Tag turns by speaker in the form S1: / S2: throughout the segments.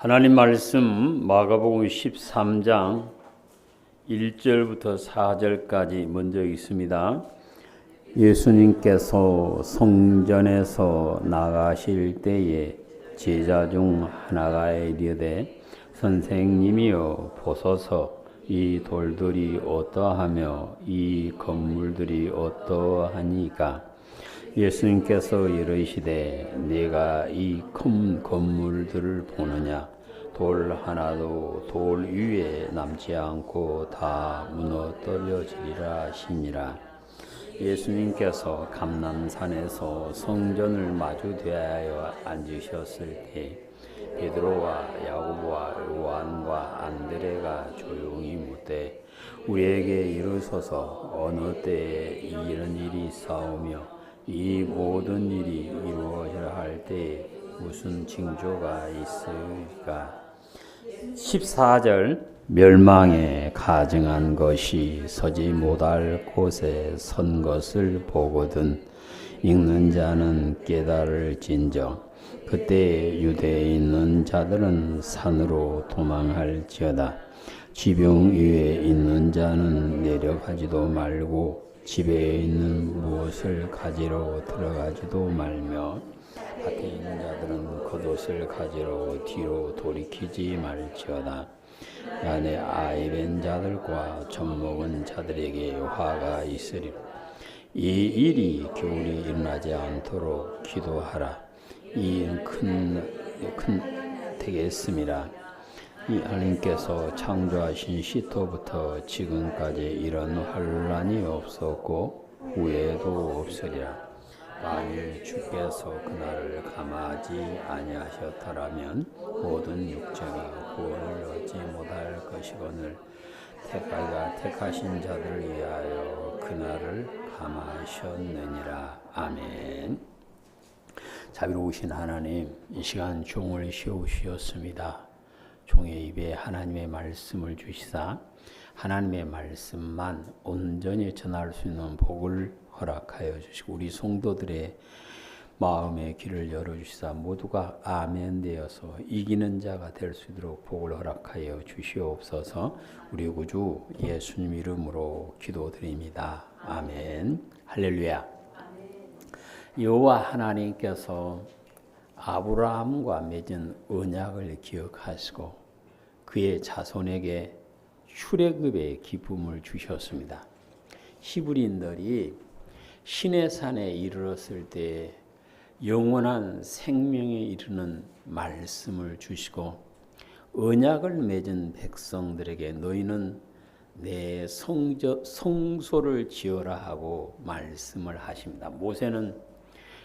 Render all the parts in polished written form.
S1: 하나님 말씀 마가복음 13장 1절부터 4절까지 먼저 있습니다. 예수님께서 성전에서 나가실 때에 제자 중 하나가 이르되 선생님이여 보소서 이 돌들이 어떠하며 이 건물들이 어떠하니까. 예수님께서 이르시되 네가 이 큰 건물들을 보느냐. 돌 하나도 돌 위에 남지 않고 다 무너뜨려지리라 하시니라. 예수님께서 감람산에서 성전을 마주 대하여 앉으셨을 때 베드로와 야고보와 요한과 안드레가 조용히 묻되 우리에게 이르소서 어느 때에 이런 일이 있사오며 이 모든 일이 이루어지라 할 때에 무슨 징조가 있으리까. 14절 멸망에 가증한 것이 서지 못할 곳에 선 것을 보거든 읽는 자는 깨달을진저 그때 유대에 있는 자들은 산으로 도망할지어다. 지병 위에 있는 자는 내려가지도 말고 집에 있는 무엇을 가지러 들어가지도 말며 밭에 있는 자들은 겉옷을 가지러 뒤로 돌이키지 말지어다. 안에 아이 된 자들과 젖먹은 자들에게 화가 있으리라. 이 일이 겨울이 일어나지 않도록 기도하라. 이 일은 큰 되겠습니다. 이 하나님께서 창조하신 시토부터 지금까지 이런 환란이 없었고 후에도 없으리라. 만일 주께서 그날을 감하지 아니하셨더라면 모든 육체가 구원을 얻지 못할 것이거늘 택하기가 택하신 자들을 위하여 그날을 감하셨느니라. 아멘. 자비로우신 하나님, 이 시간 종을 세우시었습니다. 종의 입에 하나님의 말씀을 주시사 하나님의 말씀만 온전히 전할 수 있는 복을 허락하여 주시고 우리 성도들의 마음의 길을 열어주시사 모두가 아멘 되어서 이기는 자가 될 수 있도록 복을 허락하여 주시옵소서. 우리 구주 예수님 이름으로 기도드립니다. 아멘. 할렐루야. 여호와 하나님께서 아브라함과 맺은 언약을 기억하시고 그의 자손에게 출애굽의 기쁨을 주셨습니다. 히브리인들이 시내산에 이르렀을 때 영원한 생명에 이르는 말씀을 주시고 언약을 맺은 백성들에게 너희는 내 성소를 지어라 하고 말씀을 하십니다. 모세는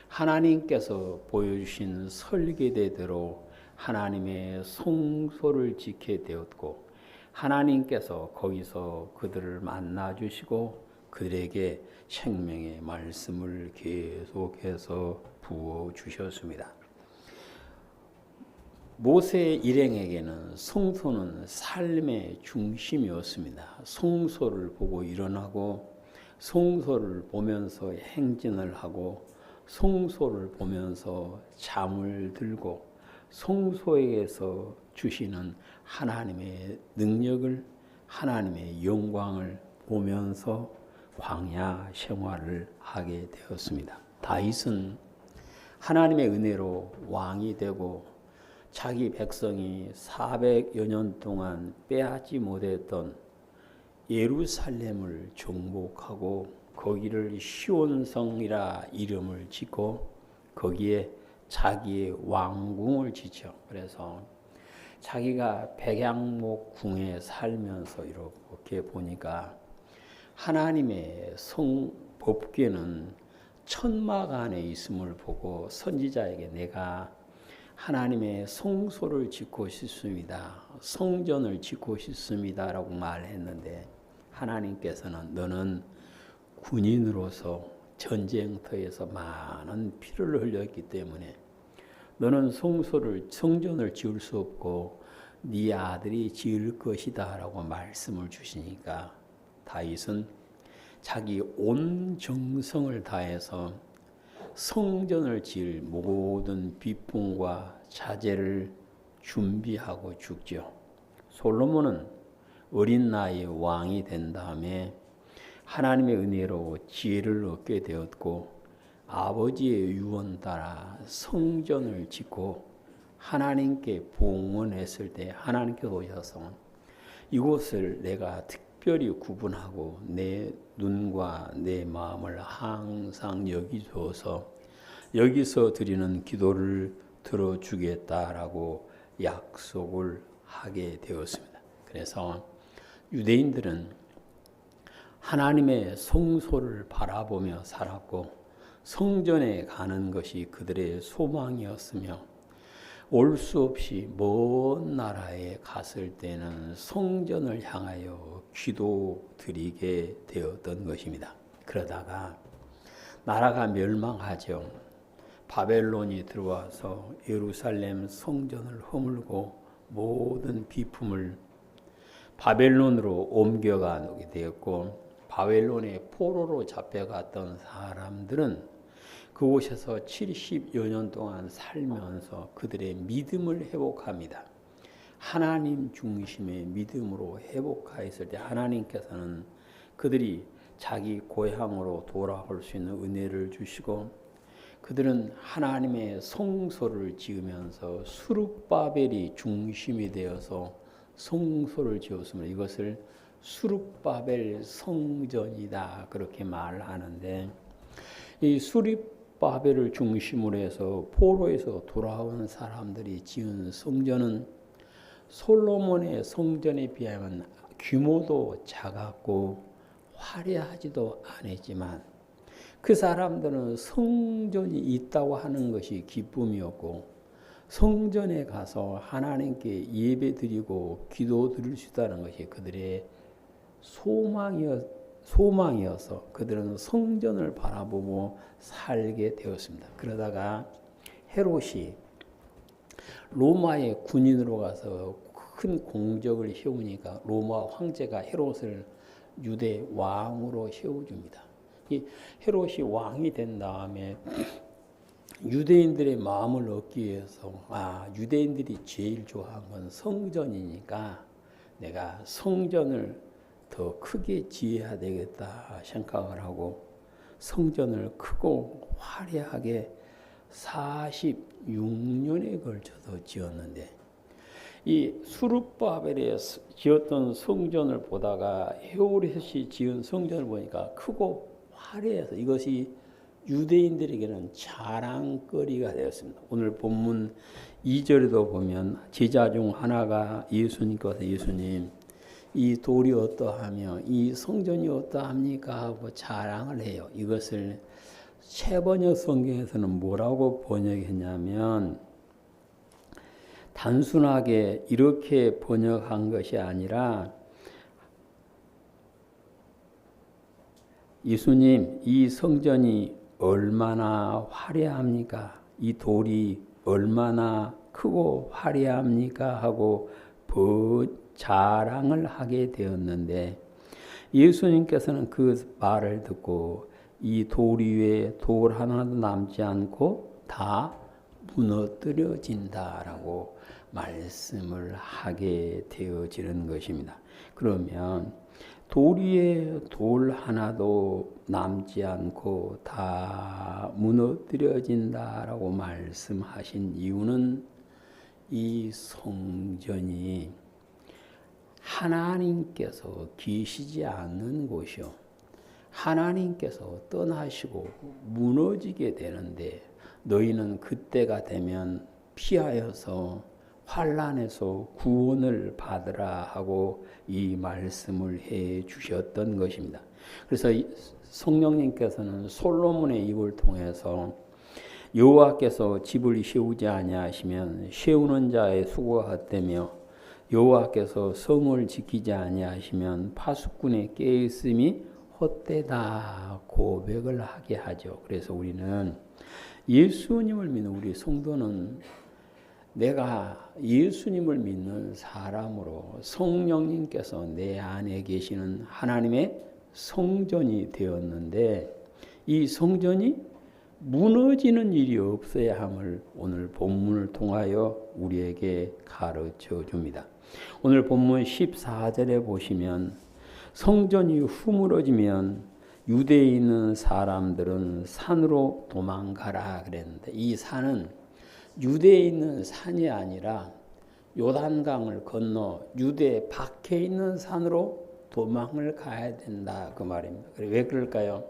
S1: 하나님께서 보여주신 설계대대로 하나님의 성소를 지게 되었고 하나님께서 거기서 그들을 만나주시고 그들에게 생명의 말씀을 계속해서 부어주셨습니다. 모세 일행에게는 성소는 삶의 중심이었습니다. 성소를 보고 일어나고 성소를 보면서 행진을 하고 성소를 보면서 잠을 들고 성소에서 주시는 하나님의 능력을 하나님의 영광을 보면서 광야 생활을 하게 되었습니다. 다윗은 하나님의 은혜로 왕이 되고 자기 백성이 400여 년 동안 빼앗지 못했던 예루살렘을 정복하고 거기를 시온성이라 이름을 짓고 거기에 자기의 왕궁을 짓죠. 그래서 자기가 백양목 궁에 살면서 이렇게 보니까 하나님의 법궤는 천막 안에 있음을 보고 선지자에게 내가 하나님의 성소를 짓고 싶습니다. 성전을 짓고 싶습니다. 라고 말했는데 하나님께서는 너는 군인으로서 전쟁터에서 많은 피를 흘렸기 때문에 너는 성전을 지을 수 없고 네 아들이 지을 것이다 라고 말씀을 주시니까 다윗은 자기 온 정성을 다해서 성전을 지을 모든 비품과 자재를 준비하고 죽죠. 솔로몬은 어린 나이에 왕이 된 다음에 하나님의 은혜로 지혜를 얻게 되었고 아버지의 유언 따라 성전을 짓고 하나님께 봉헌했을 때 하나님께서 오셔서 이곳을 내가 특별히 구분하고 내 눈과 내 마음을 항상 여기 두어서 여기서 드리는 기도를 들어주겠다라고 약속을 하게 되었습니다. 그래서 유대인들은 하나님의 성소를 바라보며 살았고 성전에 가는 것이 그들의 소망이었으며 올 수 없이 먼 나라에 갔을 때는 성전을 향하여 기도드리게 되었던 것입니다. 그러다가 나라가 멸망하죠. 바벨론이 들어와서 예루살렘 성전을 허물고 모든 비품을 바벨론으로 옮겨가게 되었고 바벨론의 포로로 잡혀갔던 사람들은 그곳에서 70여 년 동안 살면서 그들의 믿음을 회복합니다. 하나님 중심의 믿음으로 회복하였을 때 하나님께서는 그들이 자기 고향으로 돌아올 수 있는 은혜를 주시고 그들은 하나님의 성소를 지으면서 수룹바벨이 중심이 되어서 성소를 지었습니다. 이것을 수룹바벨 성전이다 그렇게 말하는데 이 수룹바벨을 중심으로 해서 포로에서 돌아온 사람들이 지은 성전은 솔로몬의 성전에 비하면 규모도 작았고 화려하지도 않았지만 그 사람들은 성전이 있다고 하는 것이 기쁨이었고 성전에 가서 하나님께 예배 드리고 기도 드릴 수 있다는 것이 그들의 소망이어서 그들은 성전을 바라보고 살게 되었습니다. 그러다가 헤롯이 로마의 군인으로 가서 큰 공적을 세우니까 로마 황제가 헤롯을 유대 왕으로 세워줍니다. 이 헤롯이 왕이 된 다음에 유대인들의 마음을 얻기 위해서 유대인들이 제일 좋아하는 건 성전이니까 내가 성전을 더 크게 지어야 되겠다 생각을 하고 성전을 크고 화려하게 46년에 걸쳐서 지었는데 이 수룹바벨에 지었던 성전을 보다가 헤롯이 지은 성전을 보니까 크고 화려해서 이것이 유대인들에게는 자랑거리가 되었습니다. 오늘 본문 2절에도 보면 제자 중 하나가 예수님께서 예수님 이 돌이 어떠하며 이 성전이 어떠합니까 하고 자랑을 해요. 이것을 새번역 성경에서는 뭐라고 번역했냐면 단순하게 이렇게 번역한 것이 아니라 예수님 이 성전이 얼마나 화려합니까? 이 돌이 얼마나 크고 화려합니까? 하고 자랑을 하게 되었는데 예수님께서는 그 말을 듣고 이 돌 위에 돌 하나도 남지 않고 다 무너뜨려진다라고 말씀을 하게 되어지는 것입니다. 그러면 돌 위에 돌 하나도 남지 않고 다 무너뜨려진다라고 말씀하신 이유는 이 성전이 하나님께서 계시지 않는 곳이요. 하나님께서 떠나시고 무너지게 되는데 너희는 그때가 되면 피하여서 환난에서 구원을 받으라 하고 이 말씀을 해 주셨던 것입니다. 그래서 성령님께서는 솔로몬의 입을 통해서 여호와께서 집을 세우지 아니하시면 세우는 자의 수고가 헛되며 여호와께서 성을 지키지 아니하시면 파수꾼의 깨어있음이 헛되다 고백을 하게 하죠. 그래서 우리는 예수님을 믿는 우리 성도는 내가 예수님을 믿는 사람으로 성령님께서 내 안에 계시는 하나님의 성전이 되었는데 이 성전이 무너지는 일이 없어야 함을 오늘 본문을 통하여 우리에게 가르쳐 줍니다. 오늘 본문 14절에 보시면 성전이 허물어지면 유대에 있는 사람들은 산으로 도망가라 그랬는데, 이 산은 유대에 있는 산이 아니라 요단강을 건너 유대 밖에 있는 산으로 도망을 가야 된다 그 말입니다. 왜 그럴까요?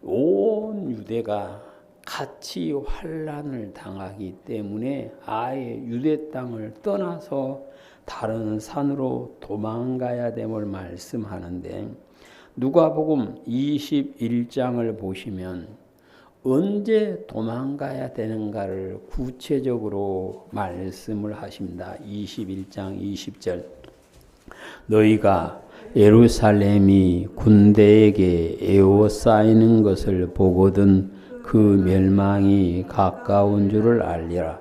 S1: 온 유대가 같이 환난을 당하기 때문에 아예 유대 땅을 떠나서 다른 산으로 도망가야 됨을 말씀하는데, 누가복음 21장을 보시면 언제 도망가야 되는가를 구체적으로 말씀을 하십니다. 21장 20절. 너희가 예루살렘이 군대에게 에워싸이는 것을 보거든 그 멸망이 가까운 줄을 알리라.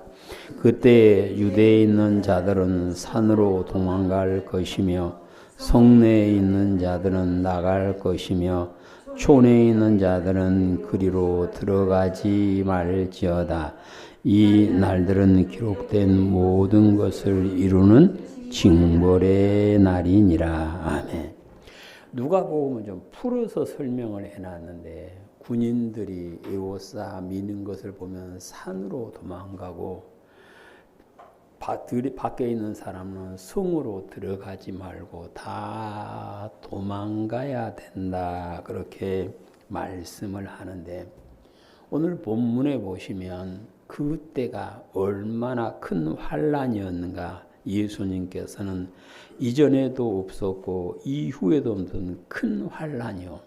S1: 그때 유대에 있는 자들은 산으로 도망갈 것이며 성내에 있는 자들은 나갈 것이며 촌에 있는 자들은 그리로 들어가지 말지어다. 이 날들은 기록된 모든 것을 이루는 징벌의 날이니라. 아멘. 누가복음은 좀 풀어서 설명을 해놨는데, 군인들이 에워싸 미는 것을 보면 산으로 도망가고 밖에 있는 사람은 성으로 들어가지 말고 다 도망가야 된다 그렇게 말씀을 하는데, 오늘 본문에 보시면 그때가 얼마나 큰 환난이었는가. 예수님께서는 이전에도 없었고 이후에도 없는 큰 환난이요,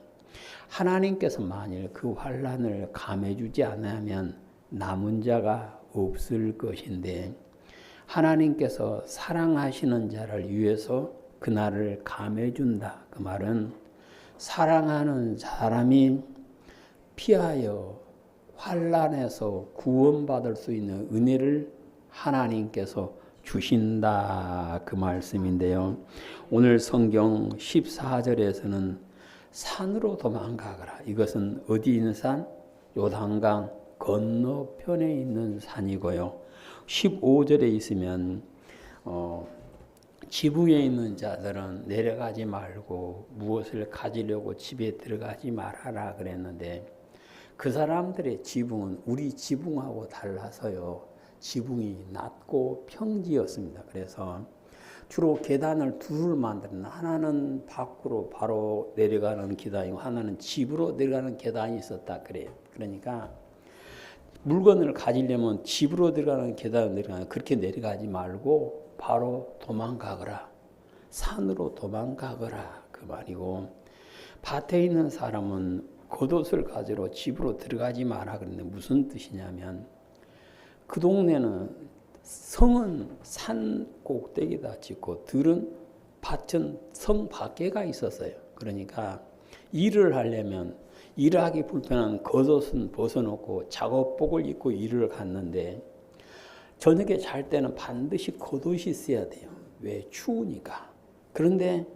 S1: 하나님께서 만일 그 환난을 감해주지 않으면 남은 자가 없을 것인데, 하나님께서 사랑하시는 자를 위해서 그날을 감해준다. 그 말은 사랑하는 사람이 피하여 환난에서 구원받을 수 있는 은혜를 하나님께서 주신다 그 말씀인데요. 오늘 성경 14절에서는 산으로 도망가거라. 이것은 어디 있는 산? 요단강 건너편에 있는 산이고요. 15절에 있으면 지붕에 있는 자들은 내려가지 말고 무엇을 가지려고 집에 들어가지 말아라 그랬는데, 그 사람들의 지붕은 우리 지붕하고 달라서요, 지붕이 낮고 평지였습니다. 그래서 주로 계단을 둘을 만들었는데, 하나는 밖으로 바로 내려가는 계단이고 하나는 집으로 내려가는 계단이 있었다 그래요. 그러니까 물건을 가지려면 집으로 들어가는 계단을 내려가는, 그렇게 내려가지 말고 바로 도망가거라, 산으로 도망가거라 그 말이고, 밭에 있는 사람은 겉옷을 가지러 집으로 들어가지 마라 그랬는데, 무슨 뜻이냐면 그 동네는 성은 산 꼭대기다 짓고 들은 밭은 성 밖에가 있었어요. 그러니까 일을 하려면 일하기 불편한 겉옷은 벗어놓고 작업복을 입고 일을 갔는데, 저녁에 잘 때는 반드시 겉옷이 있어야 돼요. 왜? 추우니까. 그런데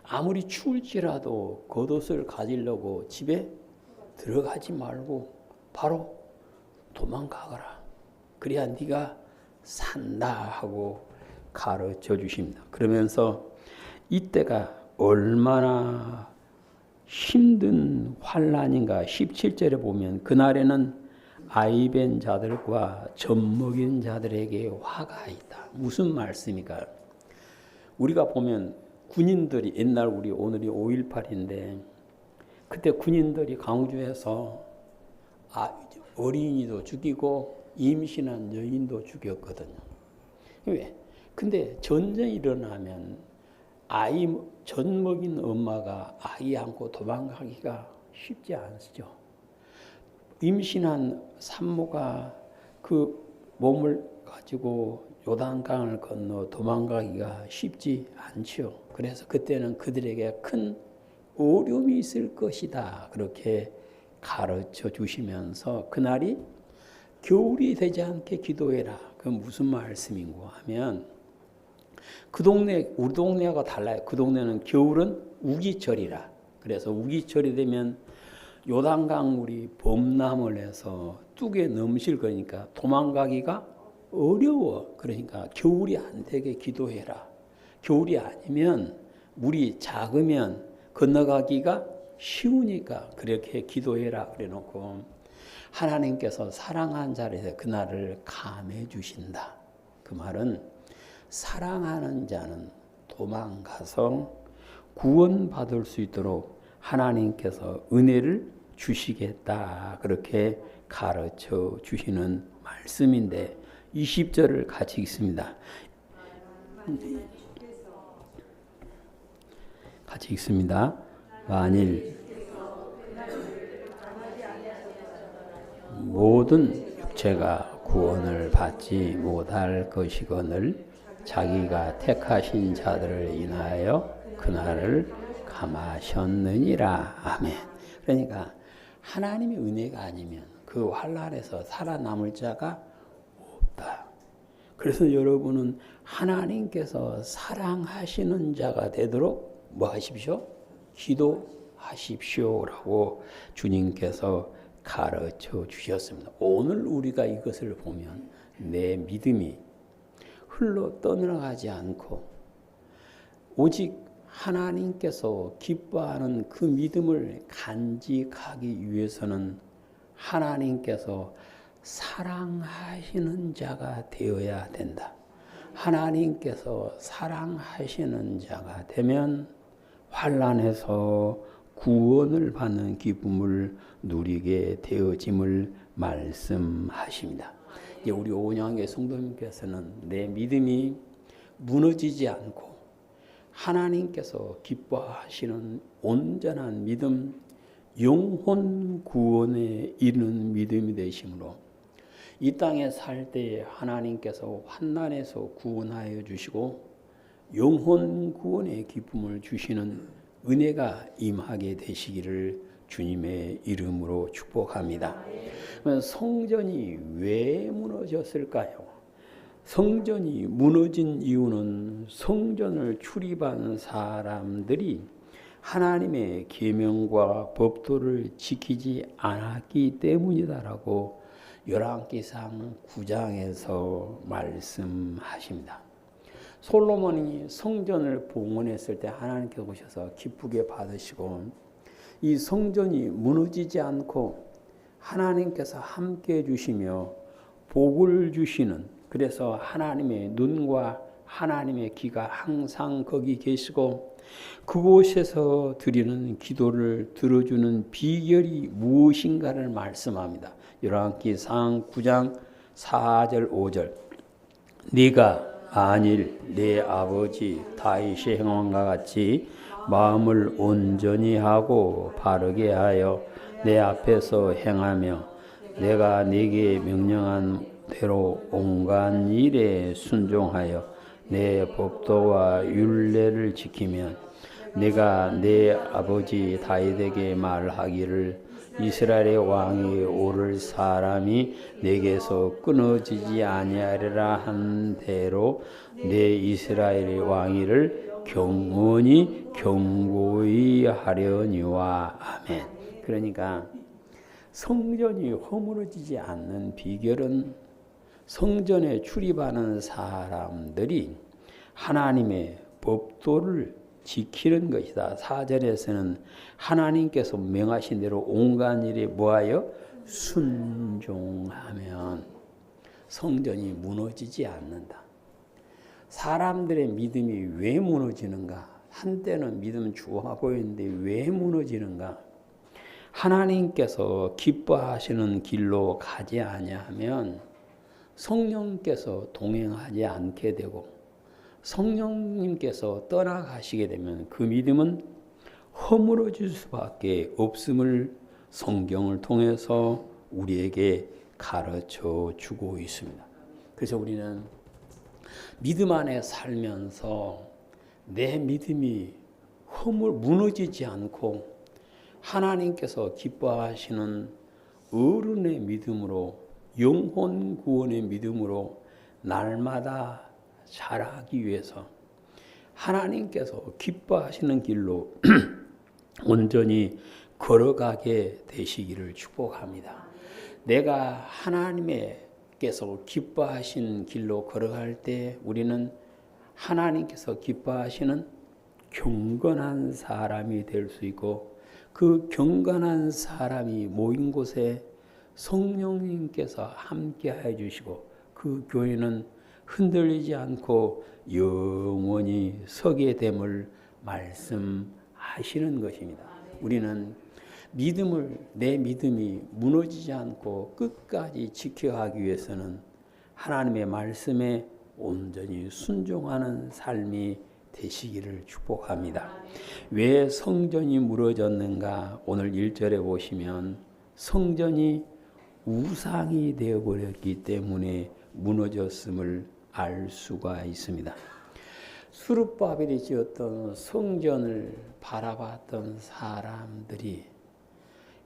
S1: 아무리 추울지라도 겉옷을 가지려고 집에 들어가지 말고 바로 도망가거라. 그래야 네가 산다 하고 가르쳐 주십니다. 그러면서 이때가 얼마나 힘든 환난인가. 17절에 보면 그날에는 아이벤 자들과 젖먹인 자들에게 화가 있다. 무슨 말씀입니까? 우리가 보면 군인들이, 옛날 우리 오늘이 5.18인데 그때 군인들이 강주에서 어린이도 죽이고 임신한 여인도 죽였거든요. 왜? 근데 전쟁이 일어나면 젖 먹인 엄마가 아이 안고 도망가기가 쉽지 않죠. 임신한 산모가 그 몸을 가지고 요단강을 건너 도망가기가 쉽지 않죠. 그래서 그때는 그들에게 큰 어려움이 있을 것이다 그렇게 가르쳐 주시면서 그날이 겨울이 되지 않게 기도해라. 그건 무슨 말씀인고 하면, 그 동네, 우리 동네하고 달라요. 그 동네는 겨울은 우기철이라. 그래서 우기철이 되면 요단강 물이 범람을 해서 뚝에 넘실 거니까 도망가기가 어려워. 그러니까 겨울이 안 되게 기도해라. 겨울이 아니면 물이 작으면 건너가기가 쉬우니까 그렇게 기도해라 그래 놓고 하나님께서 사랑한 자리에서 그날을 감해 주신다. 그 말은 사랑하는 자는 도망가서 구원받을 수 있도록 하나님께서 은혜를 주시겠다. 그렇게 가르쳐 주시는 말씀인데 20절을 같이 읽습니다. 같이 읽습니다. 만일 모든 육체가 구원을 받지 못할 것이거늘 자기가 택하신 자들을 인하여 그날을 감하셨느니라. 아멘. 그러니까 하나님의 은혜가 아니면 그 환난에서 살아남을 자가 없다. 그래서 여러분은 하나님께서 사랑하시는 자가 되도록 뭐 하십시오? 기도하십시오라고 주님께서 가르쳐 주셨습니다. 오늘 우리가 이것을 보면 내 믿음이 흘러 떠나가지 않고 오직 하나님께서 기뻐하는 그 믿음을 간직하기 위해서는 하나님께서 사랑하시는 자가 되어야 된다. 하나님께서 사랑하시는 자가 되면 환난에서 구원을 받는 기쁨을 누리게 되어짐을 말씀하십니다. 이제 우리 오은영의 성도님께서는 내 믿음이 무너지지 않고 하나님께서 기뻐하시는 온전한 믿음, 영혼 구원에 이르는 믿음이 되심으로 이 땅에 살 때에 하나님께서 환난에서 구원하여 주시고 영혼 구원의 기쁨을 주시는 은혜가 임하게 되시기를 주님의 이름으로 축복합니다. 성전이 왜 무너졌을까요? 성전이 무너진 이유는 성전을 출입한 사람들이 하나님의 계명과 법도를 지키지 않았기 때문이다라고 열왕기상 9장에서 말씀하십니다. 솔로몬이 성전을 봉헌했을 때 하나님께서 오셔서 기쁘게 받으시고 이 성전이 무너지지 않고 하나님께서 함께 해주시며 복을 주시는, 그래서 하나님의 눈과 하나님의 귀가 항상 거기 계시고 그곳에서 드리는 기도를 들어주는 비결이 무엇인가를 말씀합니다. 열왕기상 9장 4절 5절 네가 만일 내 아버지 다윗의 행함과 같이 마음을 온전히 하고 바르게 하여 내 앞에서 행하며 내가 네게 명령한 대로 온갖 일에 순종하여 내 법도와 율례를 지키면 내가 내 아버지 다윗에게 말하기를 이스라엘의 왕이 오를 사람이 내게서 끊어지지 아니하리라 한 대로 내 이스라엘의 왕위를 경건히 경고히 하려니와. 아멘. 그러니까 성전이 허물어지지 않는 비결은 성전에 출입하는 사람들이 하나님의 법도를 지키는 것이다. 4절에서는 하나님께서 명하신 대로 온갖 일에 뭐하여 순종하면 성전이 무너지지 않는다. 사람들의 믿음이 왜 무너지는가? 한때는 믿음 좋아 보이는데 왜 무너지는가? 하나님께서 기뻐하시는 길로 가지 아니하면 성령께서 동행하지 않게 되고 성령님께서 떠나가시게 되면 그 믿음은 허물어질 수밖에 없음을 성경을 통해서 우리에게 가르쳐 주고 있습니다. 그래서 우리는 믿음 안에 살면서 내 믿음이 무너지지 않고 하나님께서 기뻐하시는 어른의 믿음으로, 영혼 구원의 믿음으로 날마다 자라기 위해서 하나님께서 기뻐하시는 길로 온전히 걸어가게 되시기를 축복합니다. 내가 하나님께서 기뻐하신 길로 걸어갈 때 우리는 하나님께서 기뻐하시는 경건한 사람이 될 수 있고, 그 경건한 사람이 모인 곳에 성령님께서 함께해 주시고 그 교회는 흔들리지 않고 영원히 서게 됨을 말씀하시는 것입니다. 우리는 내 믿음이 무너지지 않고 끝까지 지켜가기 위해서는 하나님의 말씀에 온전히 순종하는 삶이 되시기를 축복합니다. 왜 성전이 무너졌는가? 오늘 1절에 보시면 성전이 우상이 되어버렸기 때문에 무너졌음을 알 수가 있습니다. 스룹바벨이 지었던 성전을 바라봤던 사람들이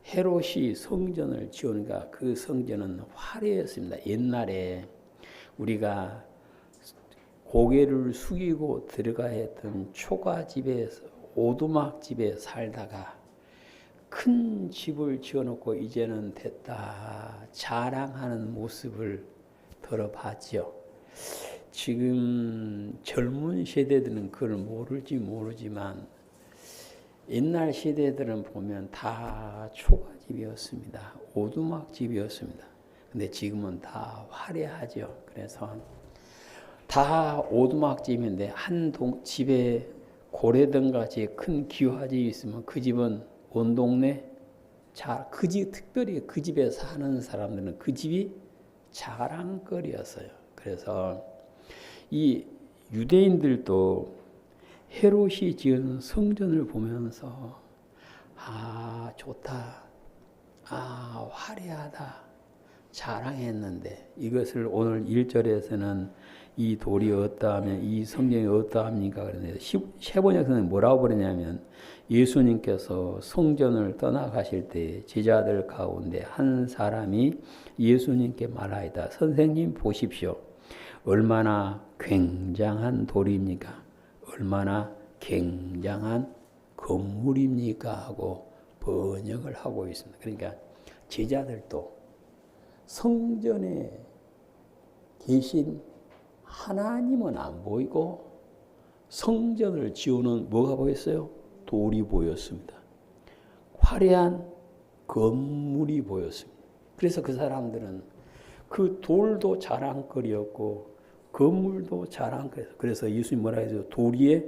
S1: 헤롯이 성전을 지으니까 그 성전은 화려했습니다. 옛날에 우리가 고개를 숙이고 들어가야 했던 초가집에서 오두막집에 살다가 큰 집을 지어놓고 이제는 됐다 자랑하는 모습을 들어봤죠. 지금 젊은 세대들은 그걸 모르지만 옛날 세대들은 보면 다 초가집이었습니다. 오두막집이었습니다. 근데 지금은 다 화려하죠. 그래서 다 오두막집인데 한 집에 고래등 같이 큰 기와집이 있으면 그 집은 온 동네 특별히 그 집에 사는 사람들은 그 집이 자랑거리였어요. 그래서 이 유대인들도 헤롯이 지은 성전을 보면서 좋다, 화려하다 자랑했는데, 이것을 오늘 1절에서는 이 돌이 어떠하면 이 성경이 어떠합니까? 그런데 세 번역에서는 뭐라고 그러냐면 예수님께서 성전을 떠나가실 때 제자들 가운데 한 사람이 예수님께 말하이다. 선생님 보십시오. 얼마나 굉장한 돌입니까? 얼마나 굉장한 건물입니까? 하고 번역을 하고 있습니다. 그러니까 제자들도 성전에 계신 하나님은 안 보이고 성전을 지우는 뭐가 보였어요? 돌이 보였습니다. 화려한 건물이 보였습니다. 그래서 그 사람들은 그 돌도 자랑거리였고 건물도 자랑거리였어요. 그래서 예수님 뭐라 해서 돌 위에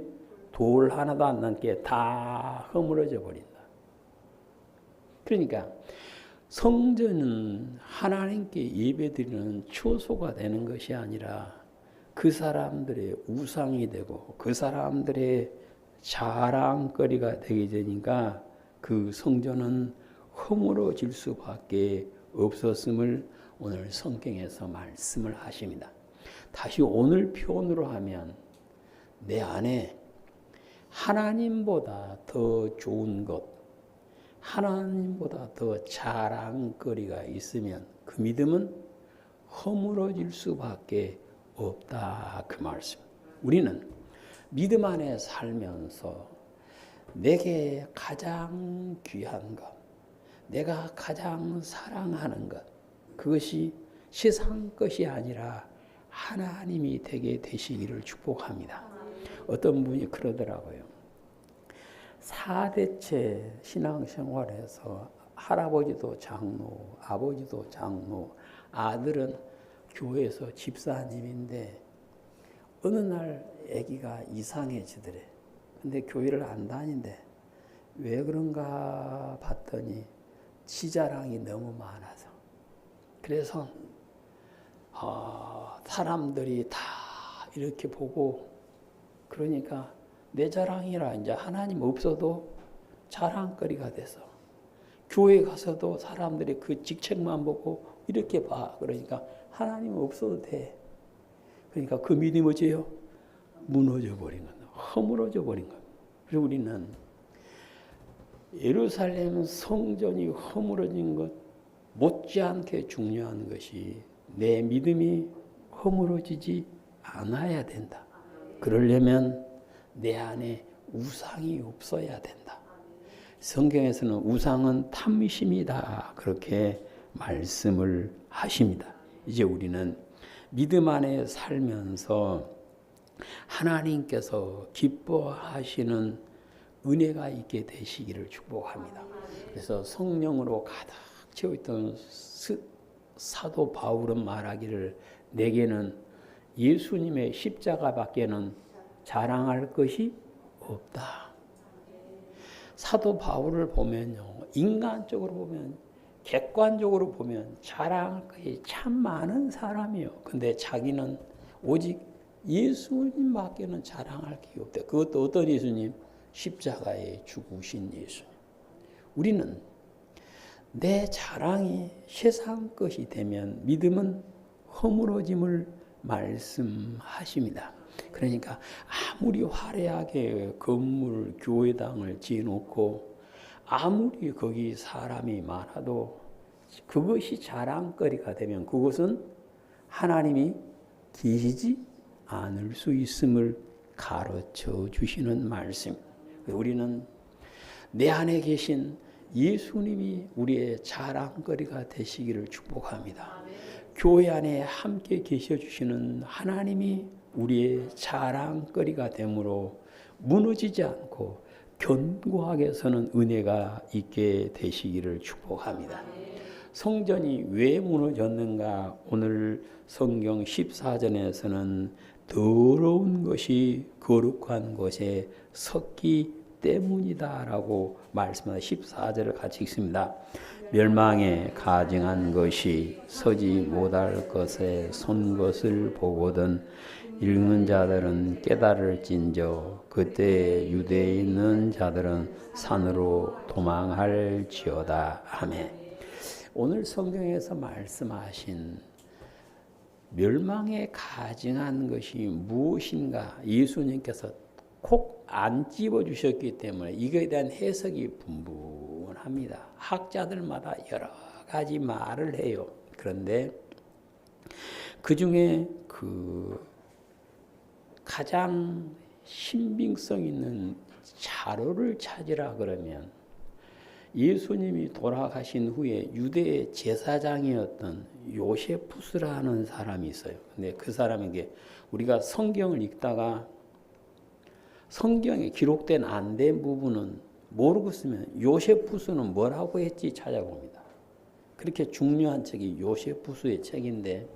S1: 돌 하나도 안 남게 다 허물어져 버린다. 그러니까 성전은 하나님께 예배드리는 처소가 되는 것이 아니라 그 사람들의 우상이 되고 그 사람들의 자랑거리가 되게 되니까 그 성전은 허물어질 수밖에 없었음을 오늘 성경에서 말씀을 하십니다. 다시 오늘 표현으로 하면 내 안에 하나님보다 더 좋은 것, 하나님보다 더 자랑거리가 있으면 그 믿음은 허물어질 수밖에 없다, 그 말씀. 우리는 믿음 안에 살면서 내게 가장 귀한 것, 내가 가장 사랑하는 것, 그것이 세상 것이 아니라 하나님이 되게 되시기를 축복합니다. 어떤 분이 그러더라고요. 4대째 신앙생활에서 할아버지도 장로, 아버지도 장로, 아들은 교회에서 집사님인데 어느 날 아기가 이상해지더래. 근데 교회를 안 다닌대. 왜 그런가 봤더니 지자랑이 너무 많아서. 그래서 사람들이 다 이렇게 보고 그러니까 내 자랑이라 이제 하나님 없어도 자랑거리가 돼서 교회 가서도 사람들이 그 직책만 보고 이렇게 봐. 그러니까 하나님 없어도 돼. 그러니까 그 믿음이 어째요? 무너져 버린 겁니다. 허물어져 버린 겁니다. 그래서 우리는 예루살렘 성전이 허물어진 것 못지않게 중요한 것이 내 믿음이 허물어지지 않아야 된다. 그러려면 내 안에 우상이 없어야 된다. 성경에서는 우상은 탐심이다 그렇게 말씀을 하십니다. 이제 우리는 믿음 안에 살면서 하나님께서 기뻐하시는 은혜가 있게 되시기를 축복합니다. 그래서 성령으로 가득 채워있던 사도 바울은 말하기를 내게는 예수님의 십자가밖에는 자랑할 것이 없다. 사도 바울을 보면요, 인간적으로 보면, 객관적으로 보면 자랑할 것이 참 많은 사람이에요. 근데 자기는 오직 예수님밖에는 자랑할 게 없다. 그것도 어떤 예수님? 십자가에 죽으신 예수님. 우리는 내 자랑이 세상 것이 되면 믿음은 허물어짐을 말씀하십니다. 그러니까 아무리 화려하게 건물, 교회당을 지어놓고 아무리 거기 사람이 많아도 그것이 자랑거리가 되면 그것은 하나님이 계시지 않을 수 있음을 가르쳐 주시는 말씀. 우리는 내 안에 계신 예수님이 우리의 자랑거리가 되시기를 축복합니다. 교회 안에 함께 계셔주시는 하나님이 우리의 자랑거리가 되므로 무너지지 않고 견고하게 서는 은혜가 있게 되시기를 축복합니다. 성전이 왜 무너졌는가? 오늘 성경 14절에서는 더러운 것이 거룩한 곳에 섰기 때문이다라고 말씀하는 14절을 같이 읽습니다. 멸망에 가증한 것이 서지 못할 것에 선 것을 보거든 읽는 자들은 깨달을진저 그때 유대에 있는 자들은 산으로 도망할지어다. 아멘. 오늘 성경에서 말씀하신 멸망에 가증한 것이 무엇인가 예수님께서 콕 안 집어주셨기 때문에 이거에 대한 해석이 분분합니다. 학자들마다 여러 가지 말을 해요. 그런데 그 중에 가장 신빙성 있는 자료를 찾으라 그러면 예수님이 돌아가신 후에 유대의 제사장이었던 요세푸스라는 사람이 있어요. 근데 그 사람에게 우리가 성경을 읽다가 성경에 기록된 안 된 부분은 모르고 쓰면 요세푸스는 뭐라고 했지 찾아봅니다. 그렇게 중요한 책이 요세푸스의 책인데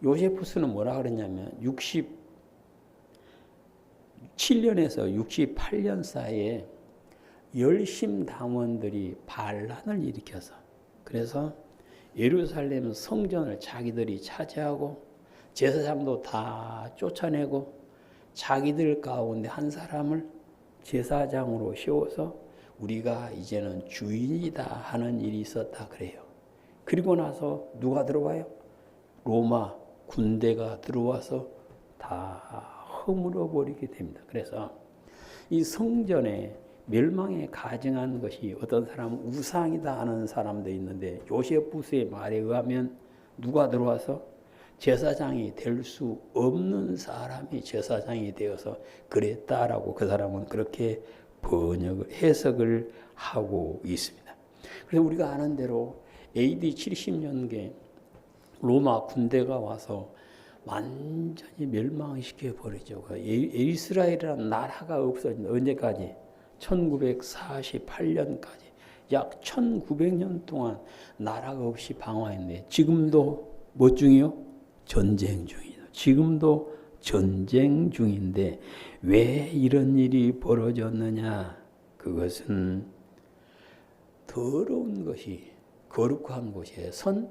S1: 요세푸스는 뭐라 그랬냐면 67년에서 68년 사이에 열심 당원들이 반란을 일으켜서 그래서 예루살렘 성전을 자기들이 차지하고 제사장도 다 쫓아내고 자기들 가운데 한 사람을 제사장으로 세워서 우리가 이제는 주인이다 하는 일이 있었다 그래요. 그리고 나서 누가 들어와요? 로마 군대가 들어와서 다 허물어 버리게 됩니다. 그래서 이 성전에 멸망에 가증한 것이 어떤 사람은 우상이다 하는 사람도 있는데 요세푸스의 말에 의하면 누가 들어와서 제사장이 될 수 없는 사람이 제사장이 되어서 그랬다라고 그 사람은 그렇게 해석을 하고 있습니다. 그래서 우리가 아는 대로 AD 70년경에 로마 군대가 와서 완전히 멸망시켜 버리죠. 이스라엘이라는 나라가 없어진다. 언제까지? 1948년까지 약 1900년 동안 나라가 없이 방황했는데 지금도 뭐 중이요? 전쟁 중이다. 지금도 전쟁 중인데 왜 이런 일이 벌어졌느냐? 그것은 더러운 것이 거룩한 곳에 선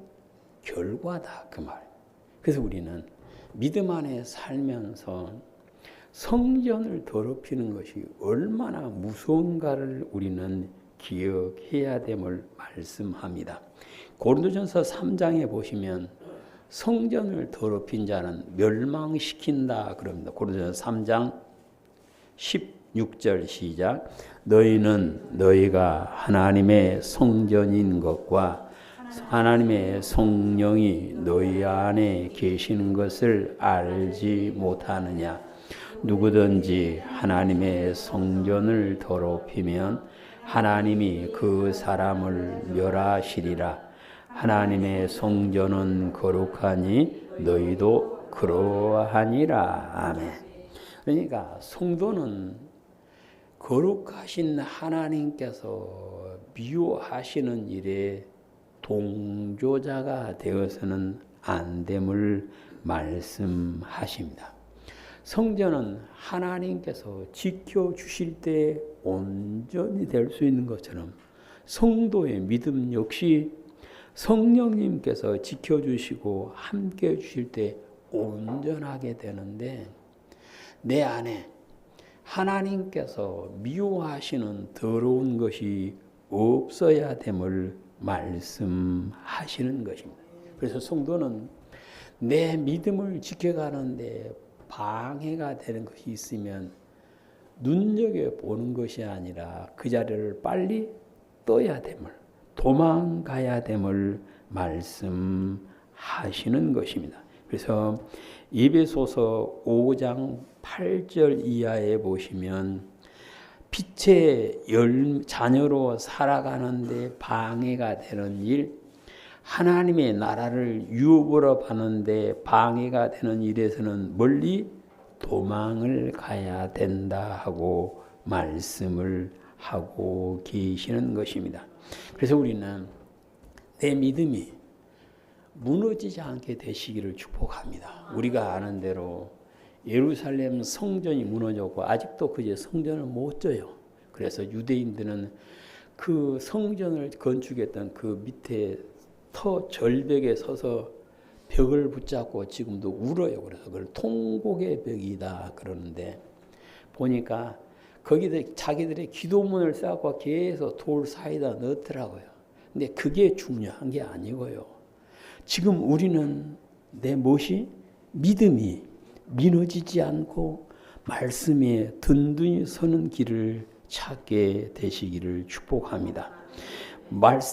S1: 결과다 그 말. 그래서 우리는 믿음 안에 살면서 성전을 더럽히는 것이 얼마나 무서운가를 우리는 기억해야 됨을 말씀합니다. 고린도전서 3장에 보시면 성전을 더럽힌 자는 멸망시킨다 그럽니다. 고린도전서 3장 16절 시작. 너희는 너희가 하나님의 성전인 것과 하나님의 성령이 너희 안에 계시는 것을 알지 못하느냐. 누구든지 하나님의 성전을 더럽히면 하나님이 그 사람을 멸하시리라. 하나님의 성전은 거룩하니 너희도 그러하니라. 아멘. 그러니까 성도는 거룩하신 하나님께서 미워하시는 일에 동조자가 되어서는 안 됨을 말씀하십니다. 성전은 하나님께서 지켜주실 때 온전히 될 수 있는 것처럼 성도의 믿음 역시 성령님께서 지켜주시고 함께 해주실 때 온전하게 되는데, 내 안에 하나님께서 미워하시는 더러운 것이 없어야 됨을 말씀하시는 것입니다. 그래서 성도는 내 믿음을 지켜가는데 방해가 되는 것이 있으면 눈여겨보는 것이 아니라 그 자리를 빨리 떠야 됨을, 도망가야 됨을 말씀하시는 것입니다. 그래서 에베소서 5장 8절 이하에 보시면 빛의 자녀로 살아가는데 방해가 되는 일, 하나님의 나라를 유업으로 하는데 방해가 되는 일에서는 멀리 도망을 가야 된다 하고 말씀을 하고 계시는 것입니다. 그래서 우리는 내 믿음이 무너지지 않게 되시기를 축복합니다. 우리가 아는 대로 예루살렘 성전이 무너졌고 아직도 그제 성전을 못 져요. 그래서 유대인들은 그 성전을 건축했던 그 밑에 터 절벽에 서서 벽을 붙잡고 지금도 울어요. 그래서 그걸 통곡의 벽이다 그러는데, 보니까 거기에 자기들의 기도문을 쌓고 계속 돌 사이다 넣더라고요. 근데 그게 중요한 게 아니고요. 지금 우리는 내 무엇이? 믿음이 미뤄지지 않고 말씀에 든든히 서는 길을 찾게 되시기를 축복합니다.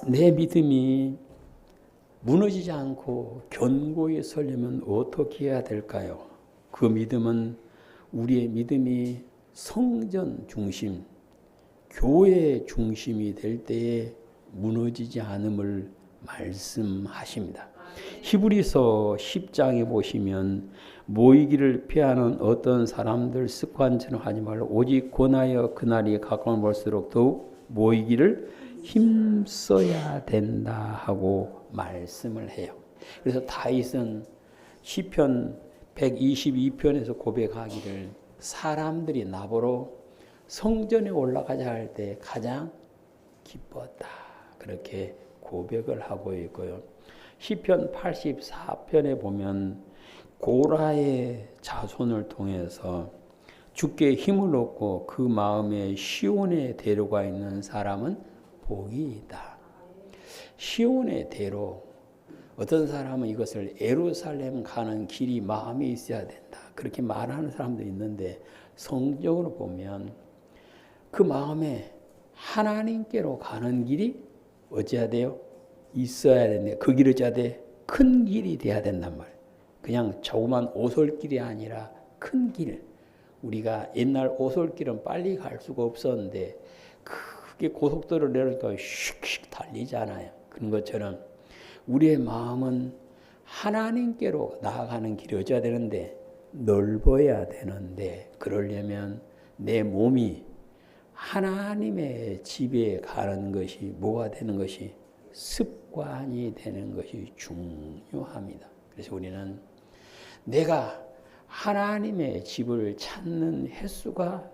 S1: 내 믿음이 무너지지 않고 견고히 서려면 어떻게 해야 될까요? 그 믿음은, 우리의 믿음이 성전 중심, 교회 중심이 될 때에 무너지지 않음을 말씀하십니다. 히브리서 10장에 보시면 모이기를 피하는 어떤 사람들 습관처럼 하지 말고 오직 권하여 그날이 가까운 볼수록 더욱 모이기를 힘써야 된다 하고 말씀을 해요. 그래서 다윗은 시편 122편에서 고백하기를 사람들이 나보러 성전에 올라가자 할 때 가장 기뻤다, 그렇게 고백을 하고 있고요. 시편 84편에 보면 고라의 자손을 통해서 주께 힘을 얻고 그 마음에 시온의 대로가 있는 사람은 복이 있다. 시온의 대로, 어떤 사람은 이것을 예루살렘 가는 길이 마음에 있어야 된다, 그렇게 말하는 사람도 있는데, 성경으로 보면 그 마음에 하나님께로 가는 길이 어찌해야 돼요? 있어야 되는데, 그 길이 어찌해야 돼? 큰 길이 돼야 된단 말이에요. 그냥 조그만 오솔길이 아니라 큰 길. 우리가 옛날 오솔길은 빨리 갈 수가 없었는데 크게 고속도로 내려니까 슉슉 달리잖아요. 그런 것처럼 우리의 마음은 하나님께로 나아가는 길이 어찌해야 되는데 넓어야 되는데, 그러려면 내 몸이 하나님의 집에 가는 것이 뭐가 되는 것이 습관이 되는 것이 중요합니다. 그래서 우리는 내가 하나님의 집을 찾는 횟수가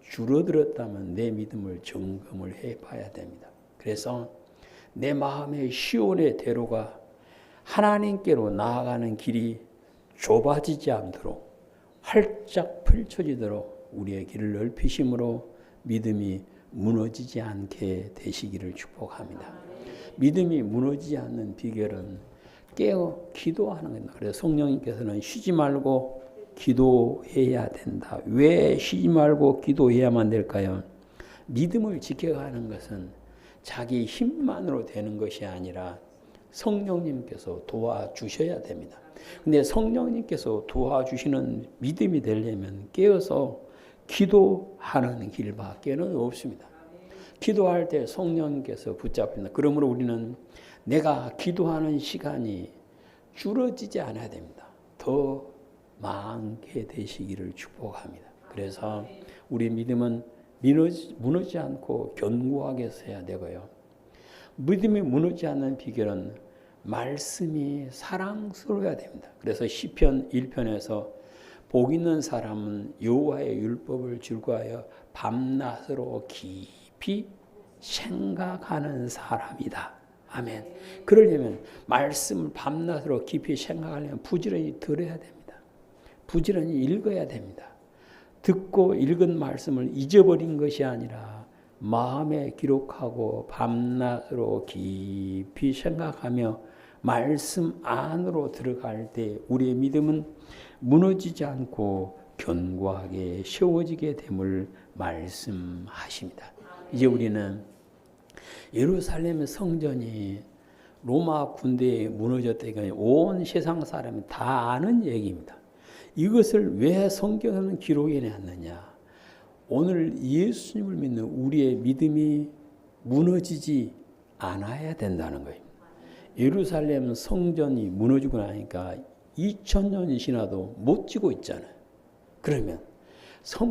S1: 줄어들었다면 내 믿음을 점검을 해봐야 됩니다. 그래서 내 마음의 시온의 대로가 하나님께로 나아가는 길이 좁아지지 않도록 활짝 펼쳐지도록 우리의 길을 넓히심으로 믿음이 무너지지 않게 되시기를 축복합니다. 믿음이 무너지지 않는 비결은 깨어 기도하는 겁니다. 그래서 성령님께서는 쉬지 말고 기도해야 된다. 왜 쉬지 말고 기도해야만 될까요? 믿음을 지켜가는 것은 자기 힘만으로 되는 것이 아니라 성령님께서 도와주셔야 됩니다. 근데 성령님께서 도와주시는 믿음이 되려면 깨어서 기도하는 길밖에는 없습니다. 기도할 때 성령께서 붙잡힌다. 그러므로 우리는 내가 기도하는 시간이 줄어지지 않아야 됩니다. 더 많게 되시기를 축복합니다. 그래서 우리 믿음은 무너지지 않고 견고하게 서야 되고요. 믿음이 무너지지 않는 비결은 말씀이 사랑스러워야 됩니다. 그래서 시편 1편에서 복 있는 사람은 여호와의 율법을 즐거워하여 밤낮으로 깊이 생각하는 사람이다. 아멘. 그러려면 말씀을 밤낮으로 깊이 생각하려면 부지런히 들어야 됩니다. 부지런히 읽어야 됩니다. 듣고 읽은 말씀을 잊어버린 것이 아니라 마음에 기록하고 밤낮으로 깊이 생각하며 말씀 안으로 들어갈 때 우리의 믿음은 무너지지 않고 견고하게 세워지게 됨을 말씀하십니다. 이제 우리는 예루살렘 성전이 로마 군대에 무너졌다니까 온 세상 사람이 다 아는 얘기입니다. 이것을 왜 성경에는 기록해 놨느냐? 오늘 예수님을 믿는 우리의 믿음이 무너지지 않아야 된다는 거예요. 예루살렘 성전이 무너지고 나니까 2000년이 지나도 못 지고 있잖아요. 그러면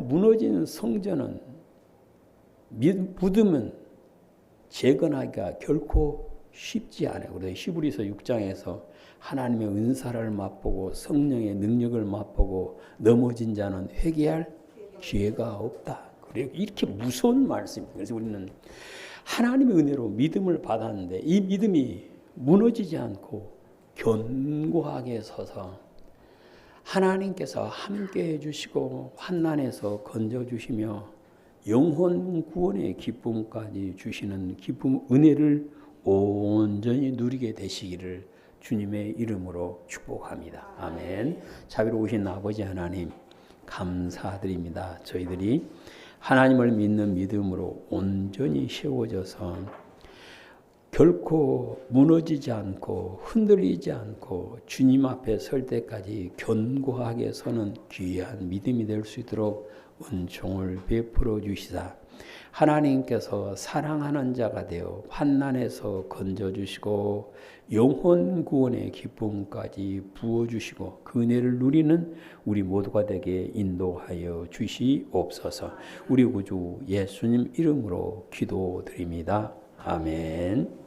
S1: 무너지는 성전은 믿음은 재건하기가 결코 쉽지 않아요. 그래서 히브리서 6장에서 하나님의 은사를 맛보고 성령의 능력을 맛보고 넘어진 자는 회개할 기회가 없다. 그래요. 이렇게 무서운 말씀입니다. 그래서 우리는 하나님의 은혜로 믿음을 받았는데 이 믿음이 무너지지 않고 견고하게 서서 하나님께서 함께해 주시고 환난에서 건져 주시며 영혼 구원의 기쁨까지 주시는 기쁨 은혜를 온전히 누리게 되시기를 주님의 이름으로 축복합니다. 아멘. 자비로우신 아버지 하나님 감사드립니다. 저희들이 하나님을 믿는 믿음으로 온전히 세워져서 결코 무너지지 않고 흔들리지 않고 주님 앞에 설 때까지 견고하게 서는 귀한 믿음이 될 수 있도록 은총을 베풀어 주시사 하나님께서 사랑하는 자가 되어 환난에서 건져주시고 영혼 구원의 기쁨까지 부어주시고 그 은혜를 누리는 우리 모두가 되게 인도하여 주시옵소서. 우리 구주 예수님 이름으로 기도드립니다. 아멘.